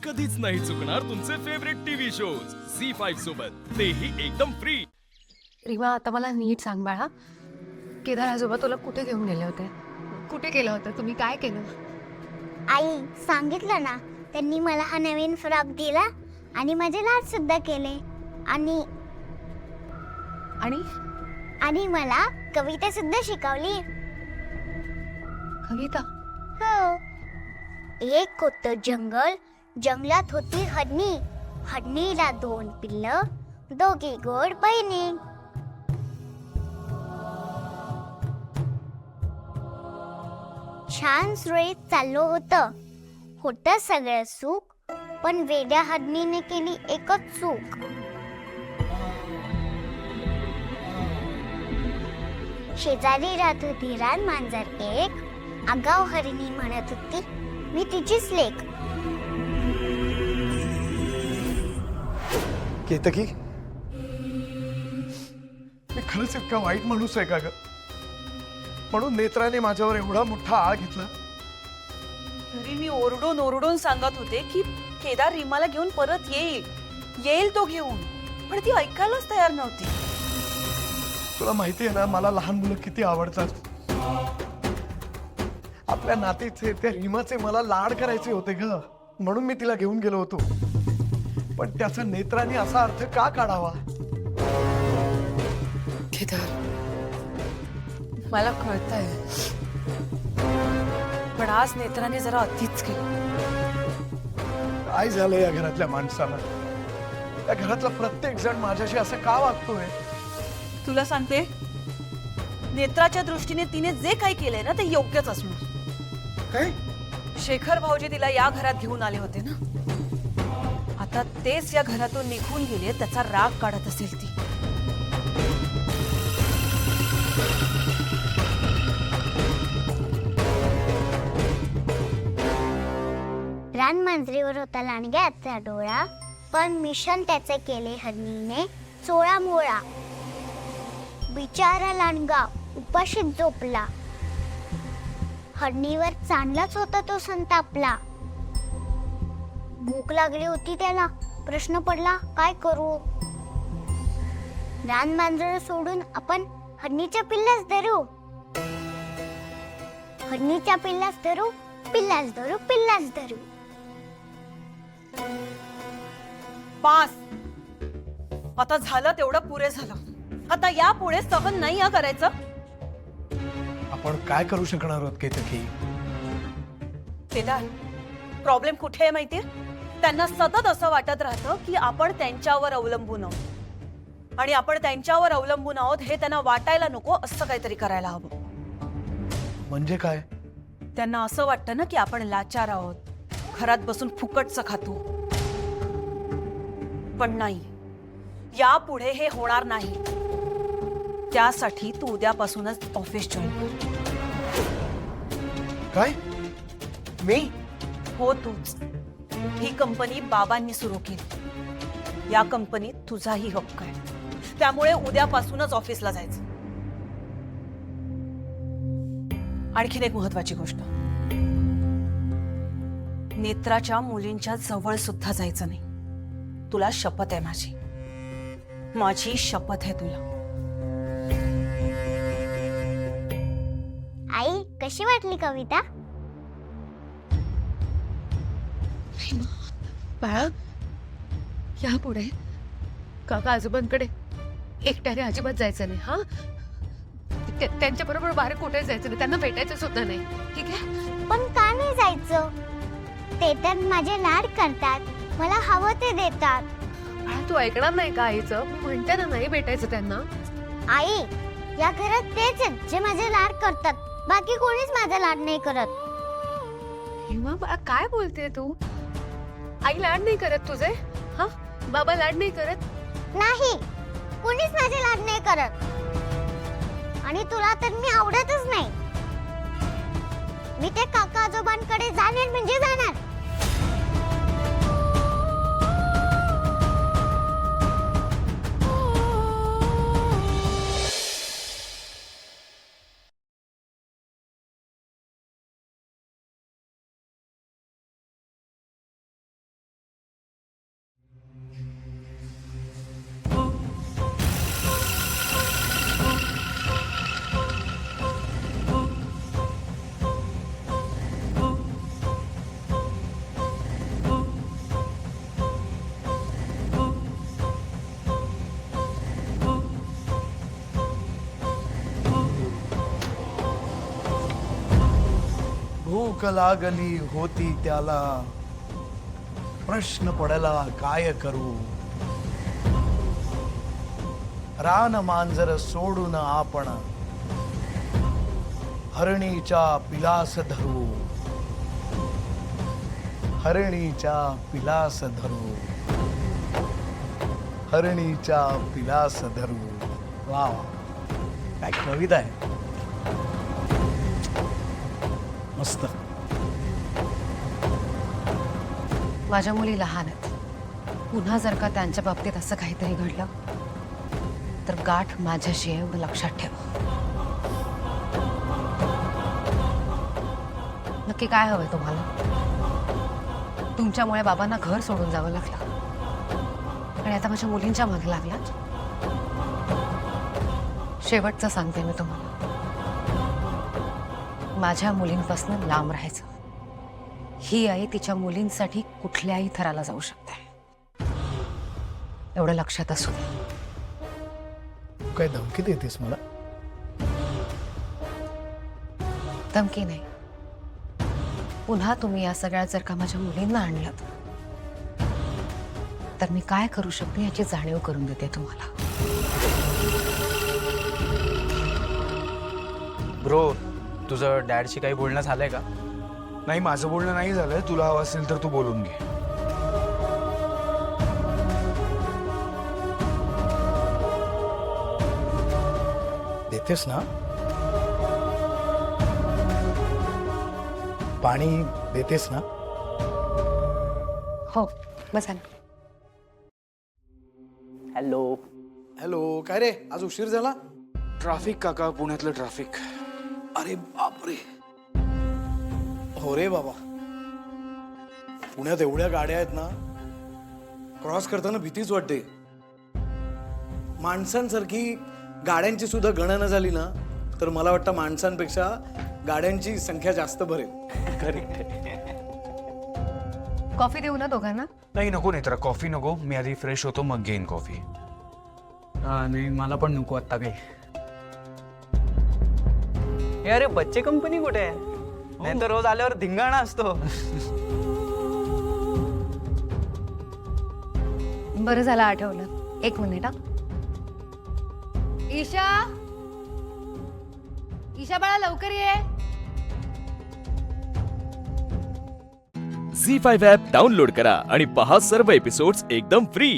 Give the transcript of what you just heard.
कधीच नाही चुकणार तुमचे फेवरेट टीव्ही शोज झी5 सोबत, तेही एकदम फ्री। रीमा, आता मला नीट सांग बाळा, केदार आजोबा तुला कुठे घेऊन गेले होते? कुठे गेलं होतं? तुम्ही काय केलं? आई, सांगितलं ना, त्यांनी मला हा नवीन फ्रॉक दिला आणि माझे लाड सुद्धा केले आणि आणि आणि मला कविता सुद्धा शिकवली। कविता? हो, एक होतं जंगल, जंगलात होती हरणी, हरणीला 2 पिल्लं, दोघे गोड बहिणी। छान सुरळीत चाललो होतं सगळं सुख, पण वेड्या हरणीने केली एकच चूक। शेजारी राहत होती रान मांजर एक, आगाव हरिणी म्हणत होती मी तिचीच लेक। केतकी, मी खरंच इतका वाईट माणूस आहे का ग? म्हणून नेत्राने माझ्यावर एवढा मोठा आळ घेतला। तरी मी ओरडून ओरडून सांगत होते की केदार रीमाला घेऊन परत येईल तो घेऊन, पण ती ऐकायलाच तयार नव्हती। तुला माहिती आहे ना, मला लहान मुलं किती आवडतात। आपल्या नातीचे त्या रीमाचे मला लाड करायचे होते ग, म्हणून मी तिला घेऊन गेलो होतो। पण त्याचा नेत्राने असा अर्थ का काढावा? केदार, मला कळतंय, पण आज नेत्राने जरा अतिच केलं। काय झालं या घरातल्या माणसाला? या घरातला प्रत्येक जण माझ्याशी असं का वागतोय? तुला सांगते, नेत्राच्या दृष्टीने तिने जे काही केलंय ना ते योग्यच असणार। काय? शेखर भाऊजी तिला या घरात घेऊन आले होते ना, आता तेच या घरातून निघून गेले, त्याचा राग काढत असेल ती। रान मांजरीवर होता लांडग्याचा डोळा, पण मिशन त्याचे केले हरणीने चोळा मोळा। बिचारा लांडगा उपाशीच झोपला, हरणीवर चांगलाच होता तो संतापला। भूक लागली होती त्याला, प्रश्न पडला काय करू? रान मांजर सोडून आपण हरणीच्या पिल्लास धरू, हरणीच्या पिल्लास धरू, पिल्लास धरू, पिल्लास धरू। पास, आता झालं तेवढं पुरे झालं। आता यापुढे सहन नाही करायचं। आपण काय करू शकणार आहोत केतकी? केदार, प्रॉब्लेम कुठे आहे माहितीये? त्यांना सतत असं वाटत राहतं की आपण त्यांच्यावर अवलंबून आहोत, आणि आपण त्यांच्यावर अवलंबून आहोत हे त्यांना वाटायला नको, असं काहीतरी करायला हवं। म्हणजे काय? त्यांना असं वाटतं ना की आपण लाचार आहोत, घरात बसून फुकटचं खातो, पण नाही, यापुढे हे होणार नाही। त्यासाठी तू उद्यापासूनच ऑफिस जॉईन कर। काय? मी? हो, तूच। ही कंपनी बाबांनी सुरू केली, या कंपनीत तुझाही हक्क आहे, त्यामुळे उद्यापासूनच ऑफिसला जायचं। आणखीन एक महत्वाची गोष्ट, नेत्राच्या मुलींच्या जवळ सुद्धा जायचं नाही। तुला शपथ आहे माझी, माझी शपथ आहे तुला। आई, कशी वाटली कविता? बाळा, यापुढे काका आजोबांकडे एकट्याने अजिबात जायचं नाही हा। त्यांच्या बरोबर बाहेर कुठे जायचं नाही, त्यांना भेटायचं सुद्धा नाही, ठीक आहे? पण का नाही जायचं? ते तर माझे लाड करतात, मला हवं ते देतात। बाळा, तू ऐकणार नाही का आईचं? मी म्हणते ना, नाही भेटायचं त्यांना। आई, या घरात तेच आहेत जे माझे लाड करतात, बाकी कोणीच माझा लाड नाही करत। हिमा, बाळा काय बोलते तू? आई लाड नाही करत तुझे? हा, बाबा लाड नाही करत? नाही, कोणीच माझे लाड नाही करत, आणि तुला तर मी आवडतच नाही। मी ते काका आजोबांकडे जाणार म्हणजे जाणार। भूक लागली होती त्याला, प्रश्न पडला काय करू. रान मांजर सोडून आपण, हरणीच्या पिलास धरू, हरणीच्या पिलास धरू, हरणीच्या पिलास धरू. वा वा, काय कविता आहे. मस्त. माझ्या मुली लहान आहेत. पुन्हा जर का त्यांच्या बाबतीत असं काहीतरी घडलं तर गाठ माझ्याशी आहे, एवढं लक्षात ठेव. नक्की काय हवंय तुम्हाला? तुमच्यामुळे बाबांना घर सोडून जावं लागलं आणि आता माझ्या मुलींच्या मागे लागलात. शेवटचं सांगते मी तुम्हाला, माझ्या मुलींपासून लांब राहायचं. ही आई तिच्या मुलींसाठी कुठल्याही थराला जाऊ शकते, एवढं लक्षात असू दे. तू काय धमकी देतेस मला? धमकी नाही. पुन्हा तुम्ही या सगळ्या जर का माझ्या मुलींना आणलं तर मी काय करू शकते याची जाणीव करून देते तुम्हाला. ब्रो, तुझं डॅडशी काही बोलणं झालंय का? नाही, माझं बोलणं नाही झालंय. तुला हवं असेल तर तू बोलून घे. देतेस ना? पाणी देतेस ना? हो, बसा ना. हॅलो. हॅलो. काय रे, आज उशीर झाला? ट्रॅफिक काका, पुण्यातलं ट्रॅफिक. अरे बापरे. हो रे बाबा, पुण्यात एवढ्या गाड्या आहेत ना, क्रॉस करताना भीतीच वाटते. माणसांसारखी गाड्यांची सुद्धा गणना झाली ना तर मला वाटतं माणसांपेक्षा गाड्यांची संख्या जास्त भरेल. कॉफी देऊ ना दोघांना? नाही, नको नेत्रा, कॉफी नको. मी आधी फ्रेश होतो, मग घेईन कॉफी. नाही, मला पण नको आता काही. अरे बच्चे कंपनी कुठे आहे? नाही तर रोज आल्यावर धिंगाणा असतो. बरं झालं आठवलं. एक मिनिट. हा, ईशा, ईशा बाळा लवकर ये. झी 5 ॲप डाउनलोड करा आणि पहा सर्व एपिसोड्स एकदम फ्री.